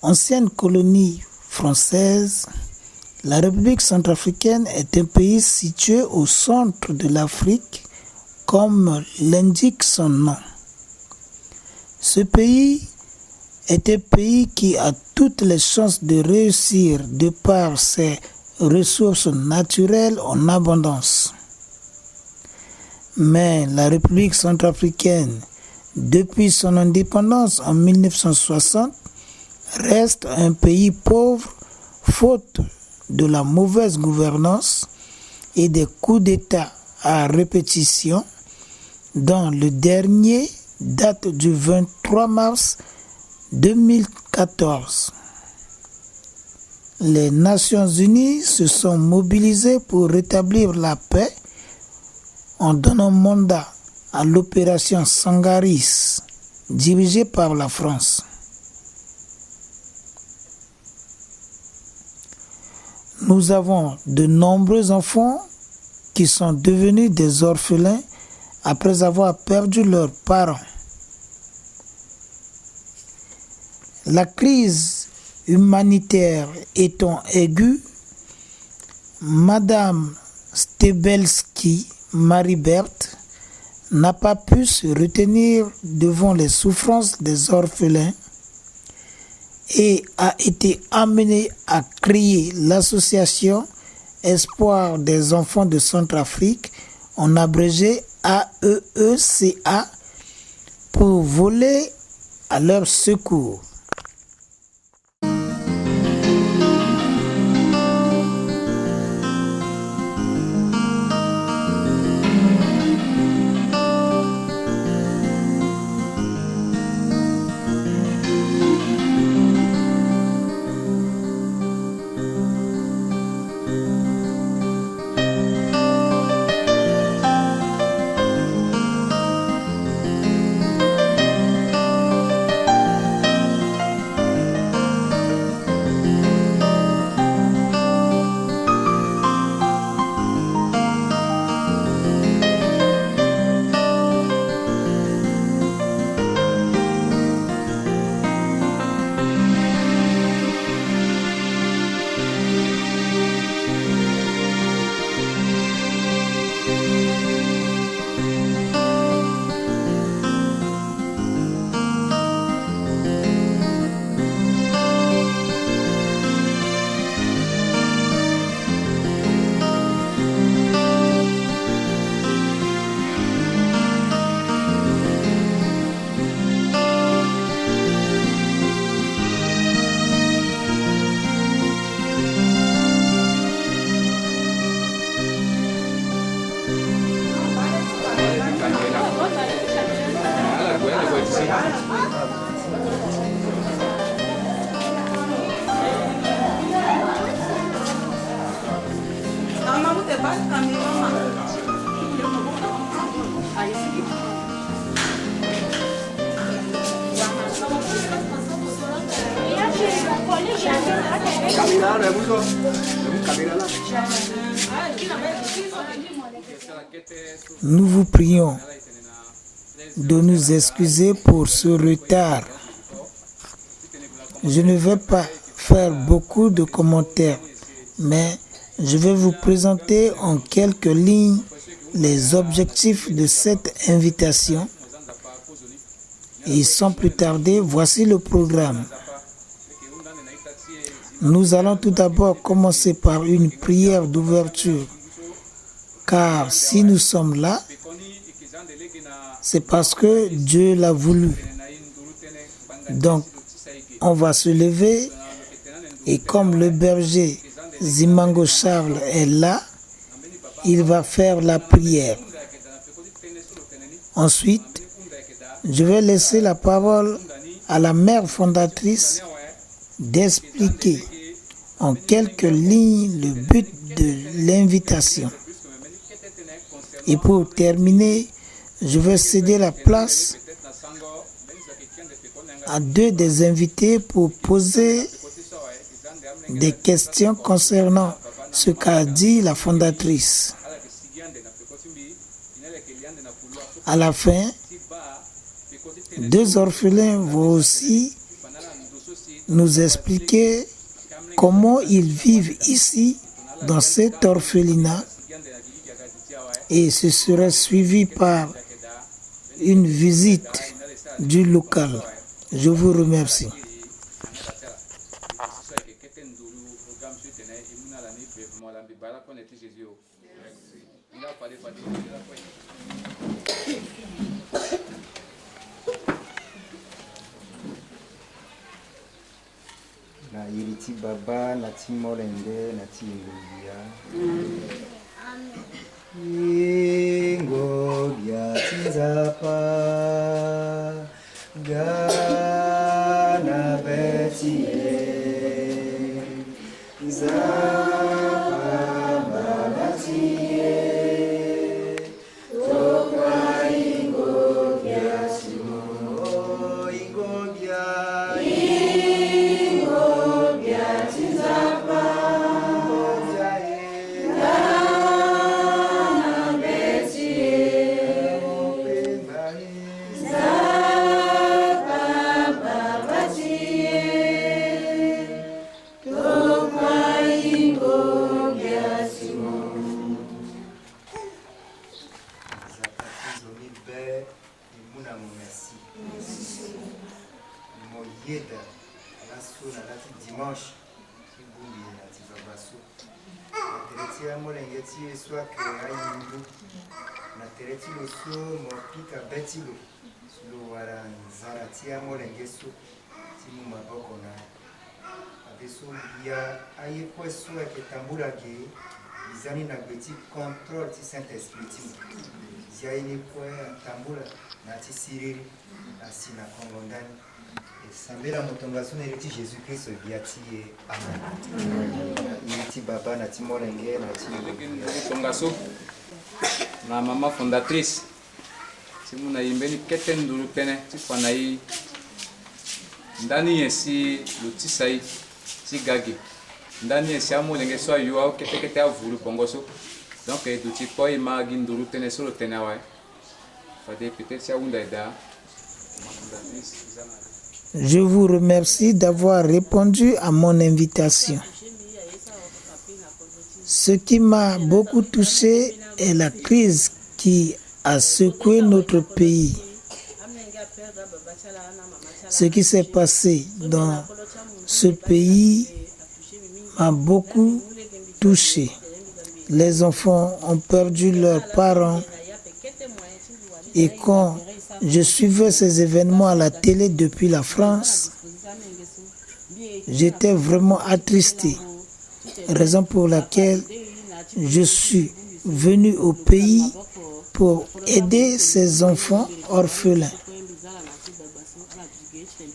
Ancienne colonie française, la République centrafricaine est un pays situé au centre de l'Afrique, comme l'indique son nom. Ce pays est un pays qui a toutes les chances de réussir de par ses ressources naturelles en abondance. Mais la République centrafricaine, depuis son indépendance en 1960, reste un pays pauvre faute de la mauvaise gouvernance et des coups d'État à répétition, dont le dernier date du 23 mars 2014. Les Nations Unies se sont mobilisées pour rétablir la paix en donnant mandat à l'opération Sangaris, dirigée par la France. Nous avons de nombreux enfants qui sont devenus des orphelins après avoir perdu leurs parents. La crise humanitaire étant aiguë, Madame Stebelski Marie-Berthe n'a pas pu se retenir devant les souffrances des orphelins et a été amenée à créer l'association Espoir des enfants de Centrafrique, en abrégé AEECA, pour voler à leur secours. Nous vous prions de nous excuser pour ce retard. Je ne vais pas faire beaucoup de commentaires, mais je vais vous présenter en quelques lignes les objectifs de cette invitation. Et sans plus tarder, voici le programme. Nous allons tout d'abord commencer par une prière d'ouverture, car si nous sommes là, c'est parce que Dieu l'a voulu. Donc, on va se lever et comme le berger Zimango Charles est là, il va faire la prière. Ensuite, je vais laisser la parole à la mère fondatrice d'expliquer en quelques lignes le but de l'invitation. Et pour terminer, je vais céder la place à deux des invités pour poser des questions concernant ce qu'a dit la fondatrice. À la fin, deux orphelins vont aussi nous expliquer comment ils vivent ici, dans cet orphelinat, et ce serait suivi par une visite du local. Je vous remercie. Na yiriti baba na ti molenge na ti ingobia tinzapa gana betie nzapa babatie tokwa ingobia timo ingobia dimanche kibumbi na tibabaso tereti ya molenge ti eswa ke ayindu na tereti lo so mo pika betilo lo wara nzara ti ya molenge so ti mu maboko na abeso ya aye kweso ke tambula ke izani na gbeti contrôle ti Saint-Esprit ti zia ini kwe tambula na ti siriri asi na kongondani sambela motonga suna iriti Jésus Christ biati amen iriti baba na ti molenge na ti motonga so na mama fondatrice ti mu na yimbeni kete ndulu pene ti fa na ye ndani ye si lo ti sa ye ti gage ndani ye si amolenge so ayo akete avulu bongo so donc du ti po ye ma gi ndulu tene so lo tene awa fade peut-être si awunda eda fondatrice. Je vous remercie d'avoir répondu à mon invitation. Ce qui m'a beaucoup touché est la crise qui a secoué notre pays. Ce qui s'est passé dans ce pays m'a beaucoup touché. Les enfants ont perdu leurs parents et quand je suivais ces événements à la télé depuis la France, j'étais vraiment attristé, raison pour laquelle je suis venu au pays pour aider ces enfants orphelins.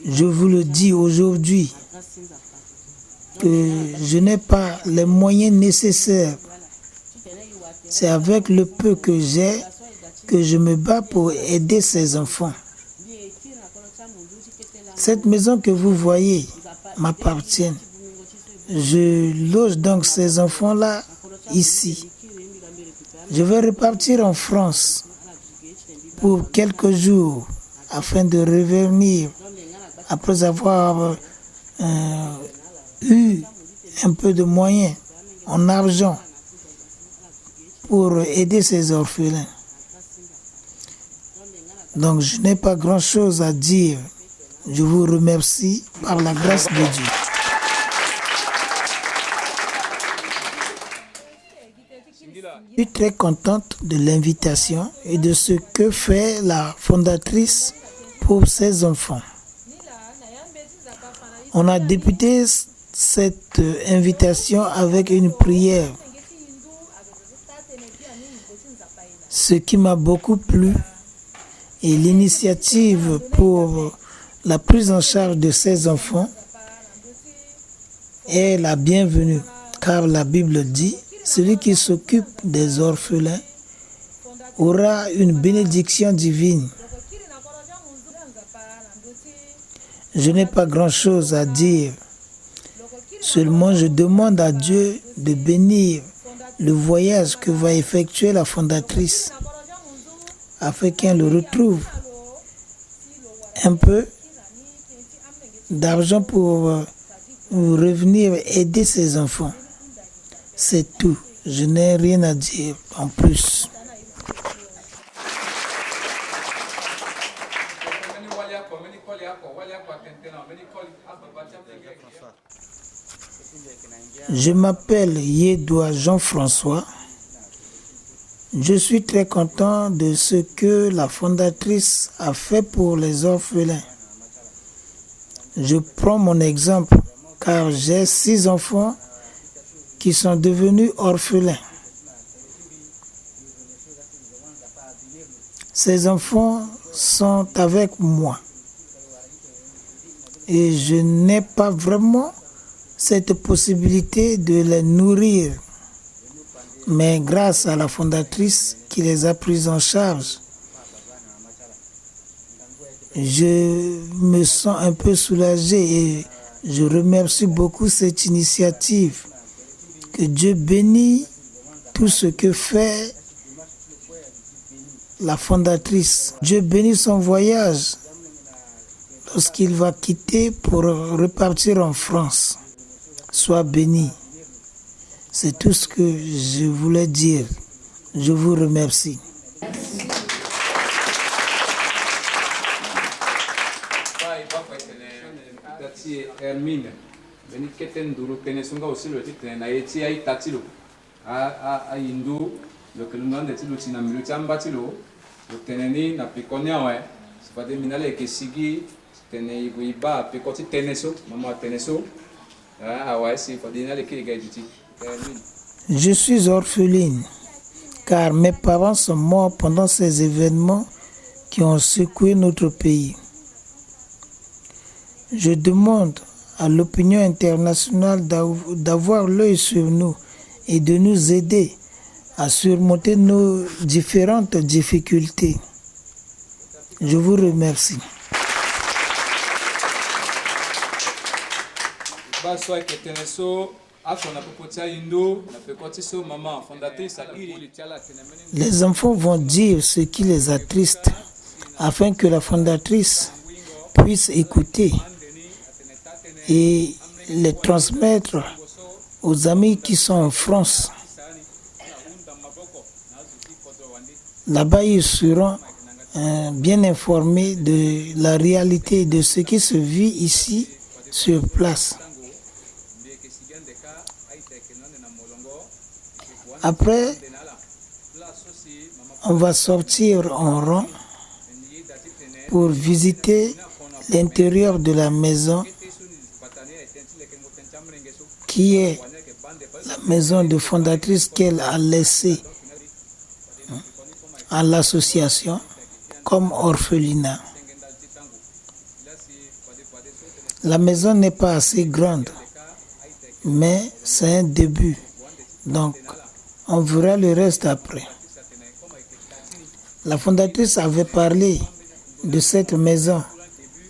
Je vous le dis aujourd'hui que je n'ai pas les moyens nécessaires. C'est avec le peu que j'ai que je me bats pour aider ces enfants. Cette maison que vous voyez m'appartient. Je loge donc ces enfants-là ici. Je vais repartir en France pour quelques jours afin de revenir après avoir eu un peu de moyens en argent pour aider ces orphelins. Donc je n'ai pas grand-chose à dire. Je vous remercie par la grâce de Dieu. Je suis très contente de l'invitation et de ce que fait la fondatrice pour ses enfants. On a débuté cette invitation avec une prière. Ce qui m'a beaucoup plu est l'initiative pour la prise en charge de ces enfants est la bienvenue, car la Bible dit « Celui qui s'occupe des orphelins aura une bénédiction divine ». Je n'ai pas grand-chose à dire, seulement je demande à Dieu de bénir le voyage que va effectuer la fondatrice afin qu'elle retrouve un peu d'argent pour revenir aider ces enfants. C'est tout. Je n'ai rien à dire en plus. Je m'appelle Yédoua Jean-François. Je suis très content de ce que la fondatrice a fait pour les orphelins. Je prends mon exemple car j'ai 6 enfants qui sont devenus orphelins. Ces enfants sont avec moi et je n'ai pas vraiment cette possibilité de les nourrir. Mais grâce à la fondatrice qui les a pris en charge, je me sens un peu soulagé et je remercie beaucoup cette initiative. Que Dieu bénisse tout ce que fait la fondatrice. Dieu bénisse son voyage lorsqu'il va quitter pour repartir en France. Sois béni. C'est tout ce que je voulais dire. Je vous remercie. Hermine, beni keten duru pene sunga osilo titene na yeti ai tatilo a indu lo kelunga ndetilo tina milu chamba tilo lo teneni na pikonia we sipade minale ke sigi tene iba pikoti teneso mama teneso a wa si fade minale ke gaiditi. Je suis orpheline car mes parents sont morts pendant ces événements qui ont secoué notre pays. Je demande à l'opinion internationale d'avoir l'œil sur nous et de nous aider à surmonter nos différentes difficultés. Je vous remercie. Les enfants vont dire ce qui les attriste afin que la fondatrice puisse écouter et les transmettre aux amis qui sont en France. Là-bas, ils seront bien informés de la réalité de ce qui se vit ici sur place. Après, on va sortir en rang pour visiter l'intérieur de la maison qui est la maison de fondatrice qu'elle a laissée à l'association comme orphelinat. La maison n'est pas assez grande, mais c'est un début. Donc, on verra le reste après. La fondatrice avait parlé de cette maison,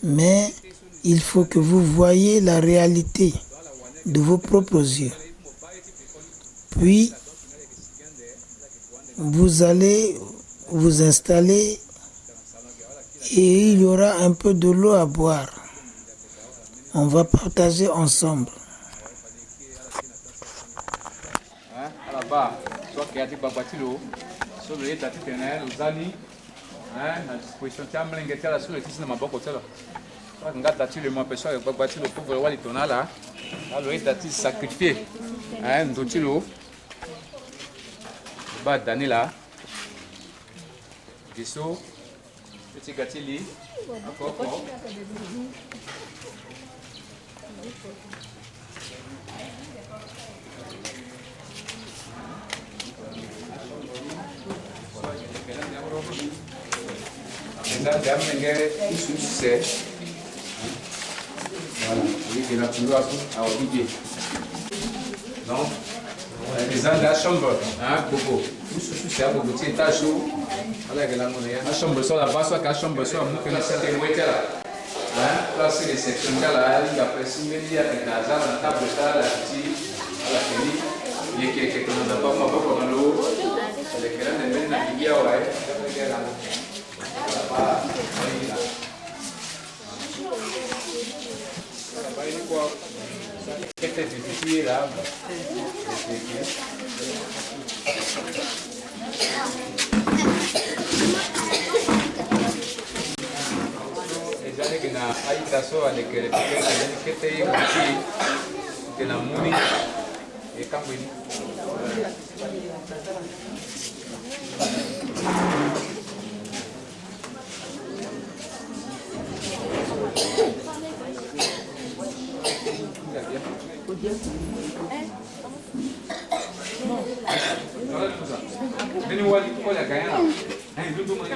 mais il faut que vous voyiez la réalité de vos propres yeux. Puis, vous allez vous installer et il y aura un peu de l'eau à boire. On va partager ensemble. Danila, Gisso, petit gatili, encore. Donc, les ans de la chambre, Bobo, c'est à Bobo, c'est à chaud. La chambre sur la base, la chambre sur la mouque, placer les sections là, il y a presque une milliard de hasard, la table là, la petite, la félie, il y a quelqu'un qui n'a pas beaucoup dans l'eau, les quelqu'un qui n'a pas de ouais, kwa kete viviti là. Ezali que na aita so ale que kete viviti que na muni e kambini. Veni wali olha ganha. Aí tudo mais.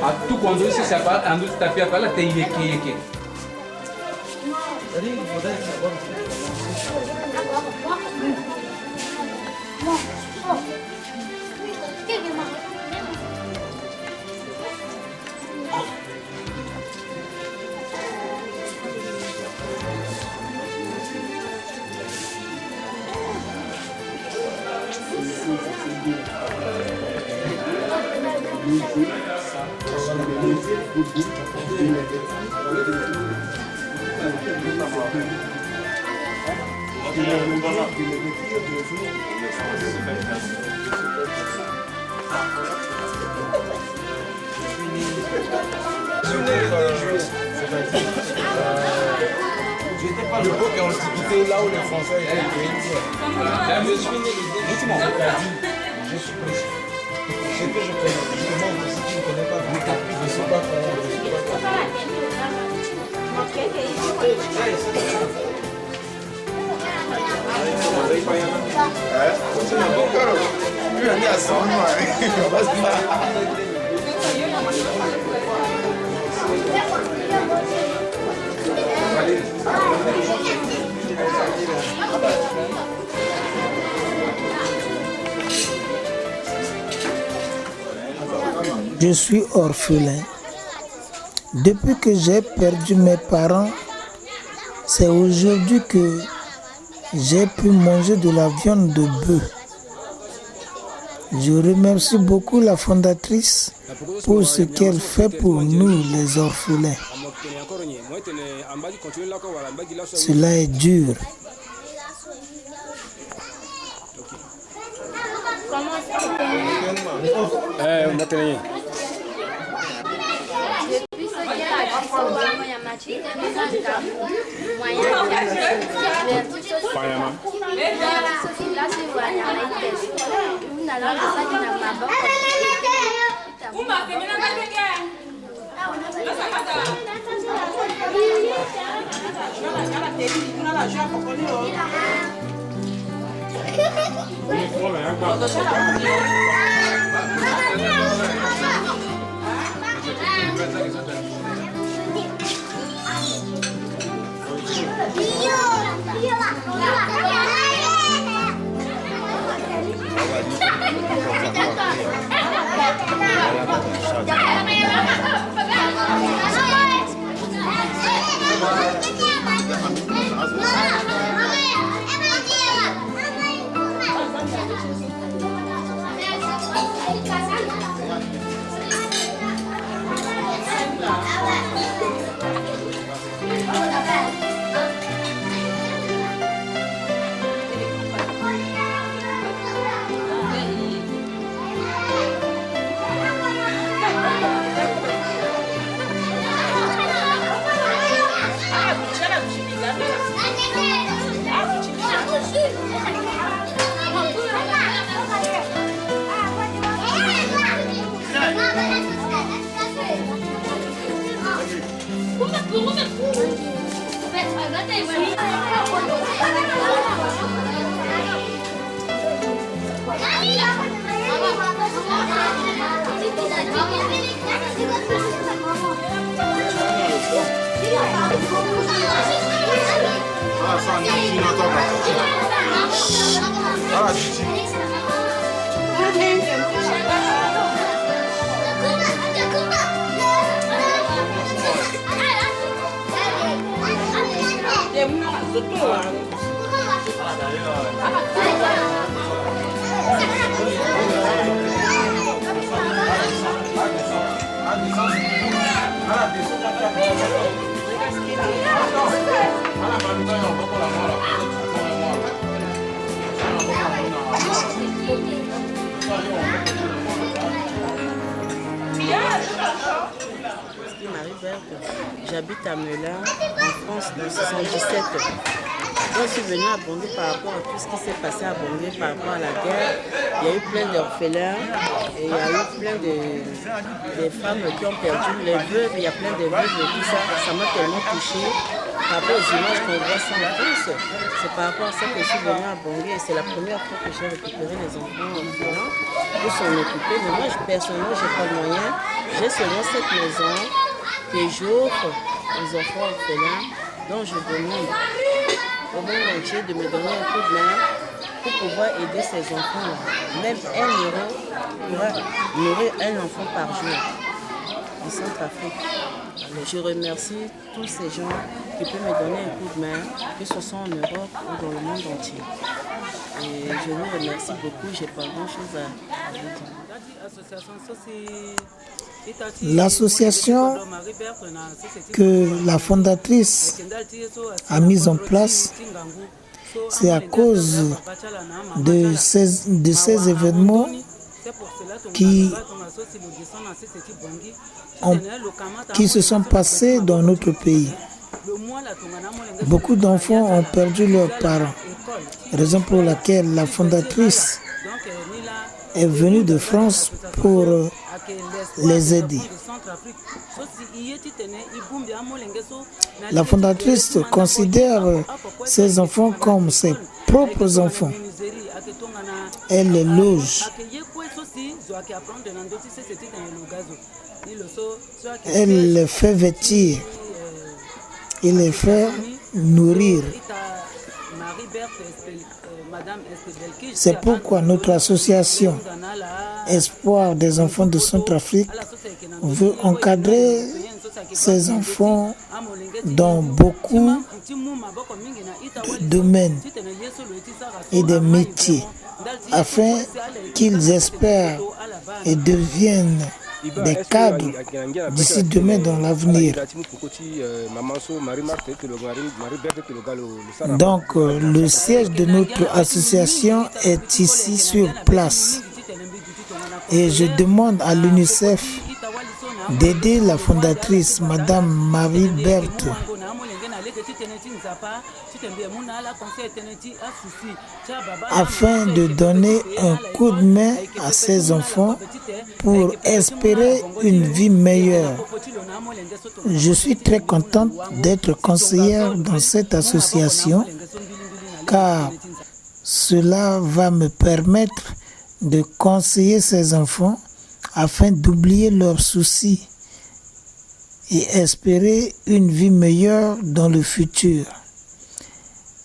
A tu quando você se fala, ando tá pia fala tem aqui. J'étais pas le beau qui a antiquité là où les Français étaient. Je suis né je suis précis. Ce que je connais, je demande si tu ne connais pas, je ne sais pas comment, je ne sais pas comment. Je suis orphelin. Depuis que j'ai perdu mes parents, c'est aujourd'hui que j'ai pu manger de la viande de bœuf. Je remercie beaucoup la fondatrice pour ce qu'elle fait pour nous, les orphelins. Cela est dur. J'habite à Melun, en France, de 1977. Je suis venue à Bangui par rapport à tout ce qui s'est passé à Bangui par rapport à la guerre. Il y a eu plein d'orphelins et il y a eu plein de femmes qui ont perdu les veuves. Il y a plein de veuves et tout ça. Ça m'a tellement touchée. Par rapport aux images qu'on voit ça en France, c'est par rapport à ça que je suis venue à Bangui et c'est la première fois que j'ai récupéré les enfants orphelins pour s'en occuper. Mais moi, personnellement, je n'ai pas de moyens. J'ai seulement cette maison que j'offre aux enfants orphelins dont je demande au monde entier de me donner un coup de main pour pouvoir aider ces enfants-là. Même 1 euro pourra nourrir un enfant par jour en Centrafrique. Alors, je remercie tous ces gens qui peuvent me donner un coup de main, que ce soit en Europe ou dans le monde entier. Et je vous remercie beaucoup, je n'ai pas grand-chose à vous dire. L'association que la fondatrice a mise en place, c'est à cause de ces événements qui se sont passés dans notre pays. Beaucoup d'enfants ont perdu leurs parents, raison pour laquelle la fondatrice est venue de France pour les aider. La fondatrice considère ces enfants comme ses propres enfants. Elle les loge. Elle les fait vêtir. Et les fait nourrir. C'est pourquoi notre association Espoir des enfants de Centrafrique veut encadrer ces enfants dans beaucoup de domaines et des métiers afin qu'ils espèrent et deviennent des cadres d'ici demain dans l'avenir. Donc, le siège de notre association est ici sur place. Et je demande à l'UNICEF d'aider la fondatrice, Madame Marie Berthe, afin de donner un coup de main à ces enfants pour espérer une vie meilleure. Je suis très contente d'être conseillère dans cette association car cela va me permettre de conseiller ces enfants afin d'oublier leurs soucis et espérer une vie meilleure dans le futur.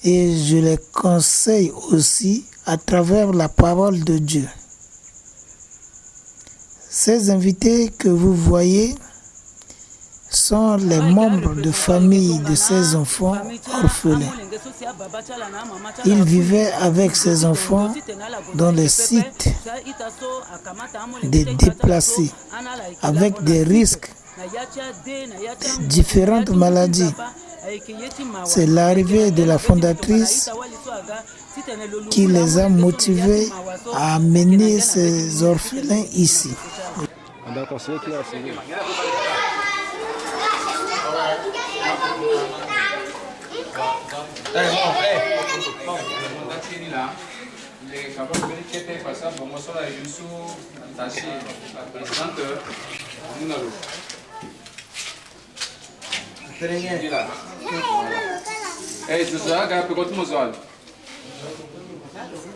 Et je les conseille aussi à travers la parole de Dieu. Ces invités que vous voyez sont les membres de famille de ces enfants orphelins. Ils vivaient avec ces enfants dans les sites des déplacés, avec des risques, des différentes maladies. C'est l'arrivée de la fondatrice qui les a motivés à amener ces orphelins ici.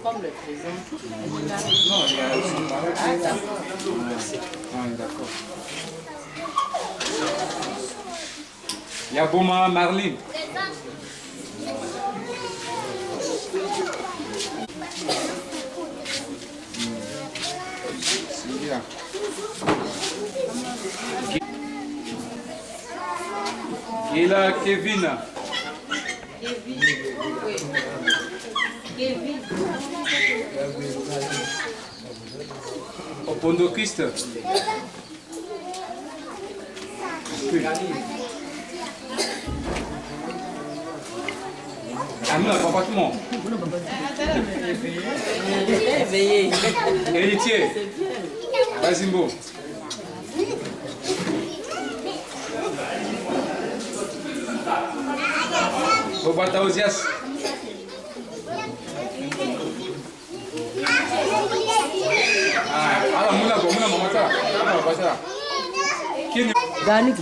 Comme le président. D'accord. Yabouma Marlene. Gila Kevin. Opondo Christ. Amina, papa tout le monde. Héritier. Bazimbo. Bobata Ozias. Ah, muna mama ça. Ah, ça. Qui Gani.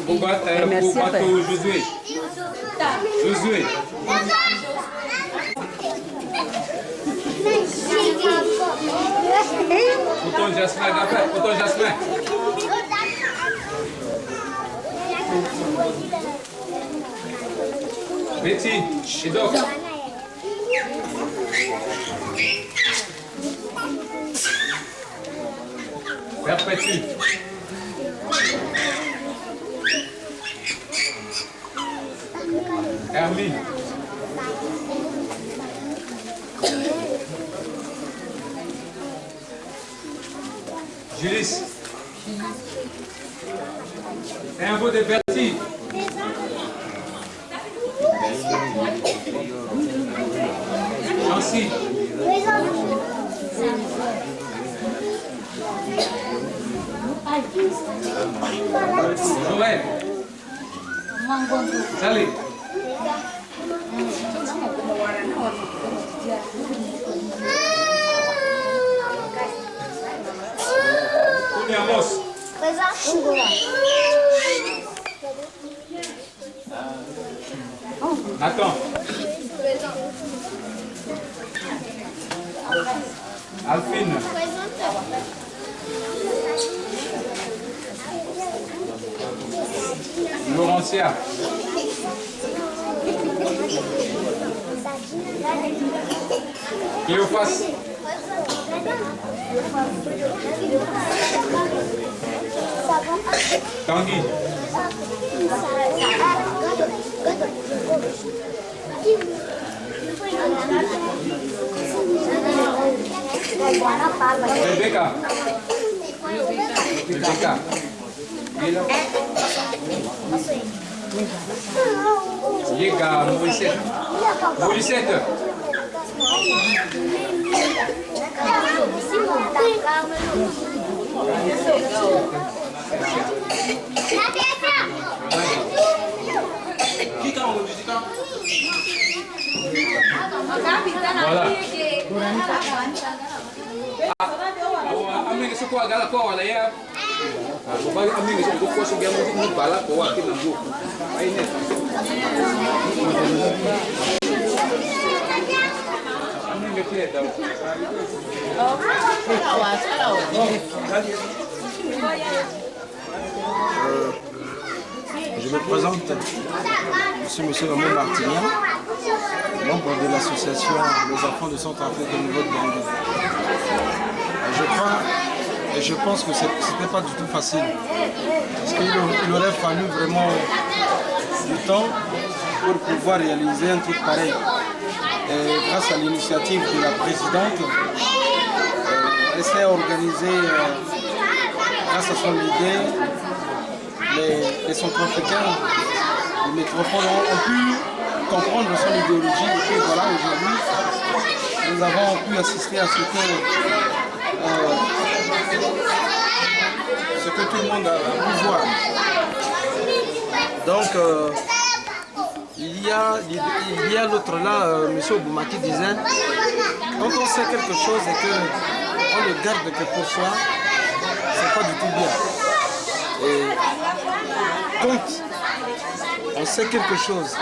Bobata Josué. Josué. Bouton Jasmin, d'après, bouton Jasmin. Betty, et donc. Perpétue. Hermine. Julis. Et un mot de Bertie. Nancy. Joël. Salut. Amos. Nathan. Alphine. Laurent Foncia. Cleofas. Tanguy. Rebecca. Rebecca. Yega, Moïsette. Moïsette. Voilà. Amigo, suko agala ko wala ya. Bagi amigo suko ko so gamu ni bala ko wa kin nambu. Ai ne. Amigo ke da. Je me présente, je suis M. Ramon Martinien, membre de l'association Les Enfants de Centrafrique au niveau de Bangui. Je pense que ce n'était pas du tout facile, parce qu'il aurait fallu vraiment du temps pour pouvoir réaliser un truc pareil. Et grâce à l'initiative de la présidente, elle s'est organisée grâce à son idée. Les Centrafricains, les métropoles ont pu comprendre son idéologie et puis voilà, aujourd'hui, nous avons pu assister à ce que tout le monde a pu voir. Donc, il y a l'autre là, M. Boumaki disait, quand on sait quelque chose et qu'on le garde que pour soi, c'est pas du tout bien. Et quand on sait quelque chose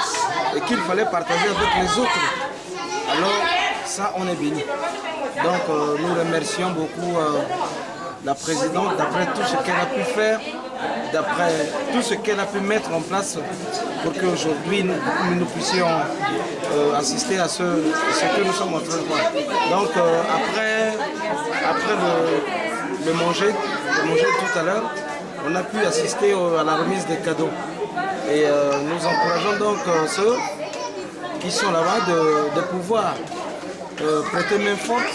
et qu'il fallait partager avec les autres, alors ça on est béni. Donc nous remercions beaucoup la présidente d'après tout ce qu'elle a pu faire, d'après tout ce qu'elle a pu mettre en place pour qu'aujourd'hui nous puissions assister à ce que nous sommes en train de voir. Donc après le manger tout à l'heure, on a pu assister à la remise des cadeaux. Et nous encourageons donc ceux qui sont là-bas de pouvoir prêter main forte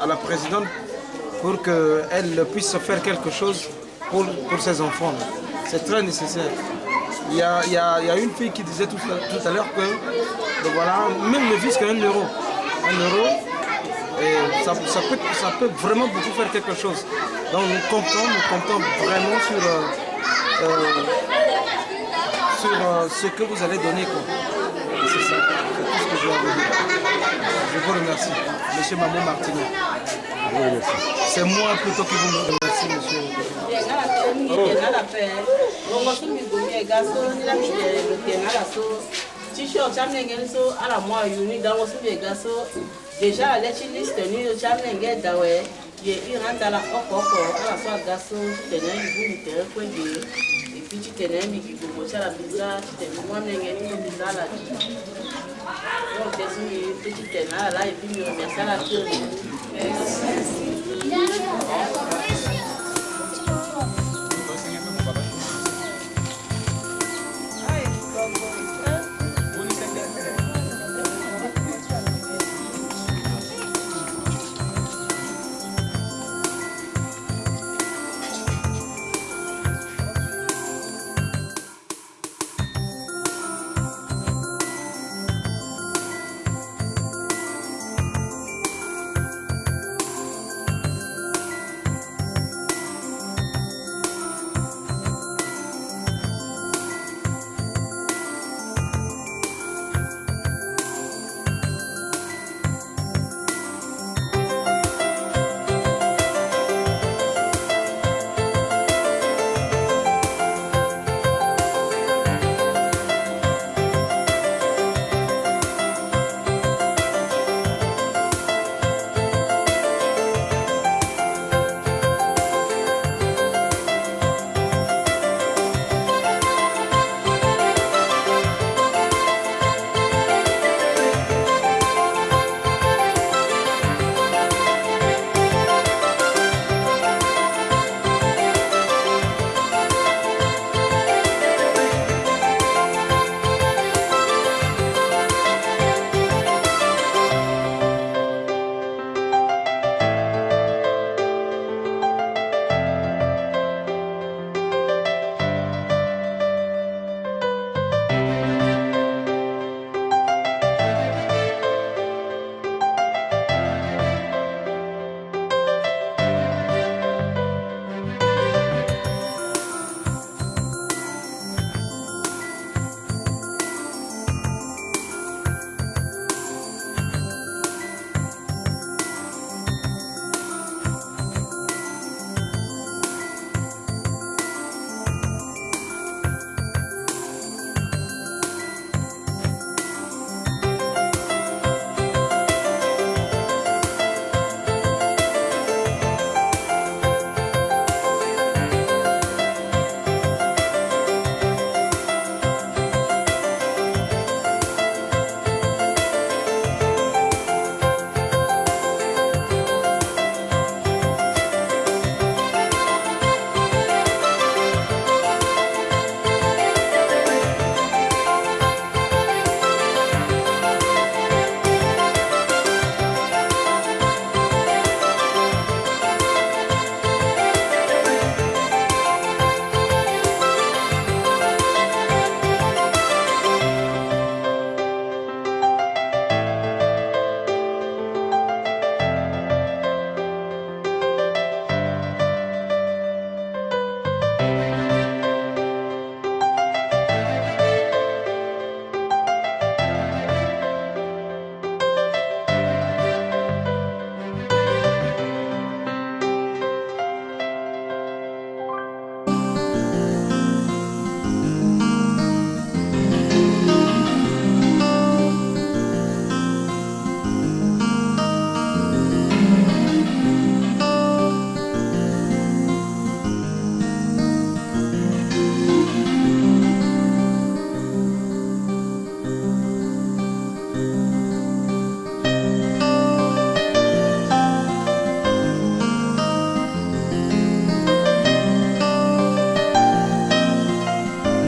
à la présidente pour qu'elle puisse faire quelque chose pour ses enfants. C'est très nécessaire. Il y a une fille qui disait tout à l'heure que voilà, même ne vise qu'un euro. Un euro, et ça peut vraiment beaucoup faire quelque chose. Donc nous comptons vraiment sur ce que vous allez donner. Et c'est ça, c'est tout ce que je vais vous dire. Je vous remercie, M. Mamou Martinien. C'est moi plutôt qui vous remercie, monsieur. Déjà, la liste nous jamais d'ailleurs. Il rentre à la à la fois garçon, tu tenais une boule de et puis tu tenais un qui commençait à la bizarre, tu tenais moi une bizarre là. Donc, tu tenais là et puis tu remercies à la